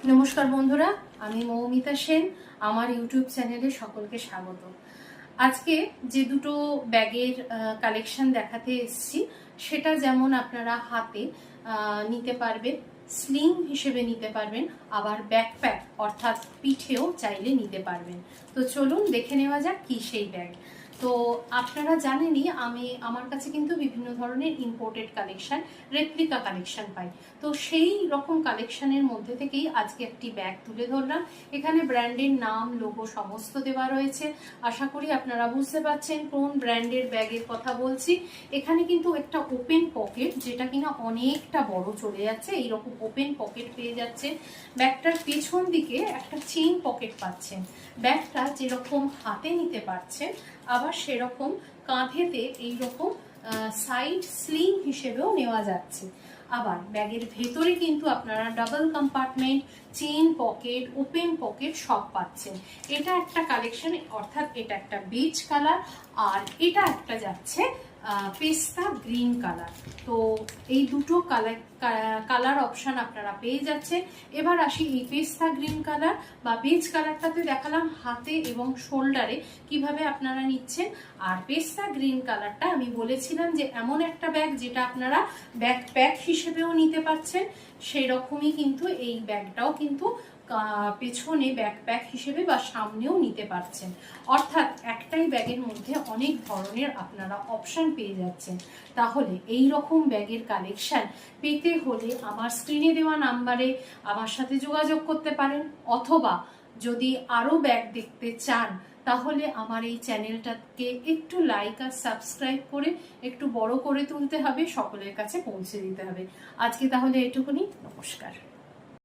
নমস্কার বন্ধুরা, আমি মৌমিতা সেন। আমার ইউটিউব চ্যানেলে সকলকে স্বাগত। আজকে যে দুটো ব্যাগের কালেকশন দেখাতে এসেছি, সেটা যেমন আপনারা হাতে নিতে পারবেন, স্লিং হিসেবে নিতে পারবেন, আবার ব্যাকপ্যাক অর্থাৎ পিঠেও চাইলে নিতে পারবেন। তো চলুন দেখে নেওয়া যাক কি সেই ব্যাগ। তো আপনারা জানেনই আমার কাছে কিন্তু বিভিন্ন ধরনের ইম্পোর্টেড কালেকশন, রেপ্লিকা কালেকশন পাই। তো সেই রকম কালেকশনের মধ্যে থেকেই আজকে একটি ব্যাগ তুলে ধরলাম। এখানে ব্র্যান্ডের নাম, লোগো সমস্ত দেওয়া রয়েছে। আশা করি আপনারা বুঝতে পারছেন কোন ব্র্যান্ডের ব্যাগের কথা বলছি। এখানে কিন্তু একটা ওপেন পকেট, যেটা কিনা অনেকটা বড় চলে যাচ্ছে, এইরকম ওপেন পকেট পেয়ে যাচ্ছে। ব্যাগটার পেছন দিকে একটা চেইন পকেট পাচ্ছেন। ব্যাগটা যেরকম হাতে নিতে পারছেন, আবার সেরকম কাঁধেতে এইরকম সাইড স্লিং হিসেবেও নেওয়া যাচ্ছে। আবার ব্যাগের ভেতরে কিন্তু আপনারা double compartment, chain pocket, open pocket সব পাচ্ছেন। এটা একটা কালেকশন, অর্থাৎ এটা একটা বেজ কালার, আর এটা একটা যাচ্ছে পেস্তা গ্রিন কালার। তো এই দুটো কালার অপশন আপনারা পেয়ে যাচ্ছেন। এবার আসি এই পেস্তা গ্রিন কালার বা বেজ কালারটাতে দেখালাম হাতে এবং শোল্ডারে কিভাবে আপনারা নিচ্ছেন। আর পেস্তা গ্রিন কালারটা আমি বলেছিলাম যে এমন একটা ব্যাগ যেটা আপনারা ব্যাকপ্যাক হিসেবেও নিতে পারছেন, সেই রকমই কিন্তু এই ব্যাগটাও কিন্তু পেছনে ব্যাকপ্যাক হিসেবে বা সামনেও নিতে পারছেন। অর্থাৎ একটাই ব্যাগের মধ্যে অনেক ধরনের আপনারা অপশন পেয়ে যাচ্ছেন। তাহলে এই রকম ব্যাগের কালেকশন পেতে হলে আমার স্ক্রিনে দেওয়া নাম্বারে আমার সাথে যোগাযোগ করতে পারেন, অথবা যদি আরো ব্যাগ দেখতে চান তাহলে আমার এই চ্যানেলটাকে একটু লাইক আর সাবস্ক্রাইব করে একটু বড় করে তুলতে হবে, সকলের কাছে পৌঁছে দিতে হবে। আজকে তাহলে এটুকুনি। নমস্কার।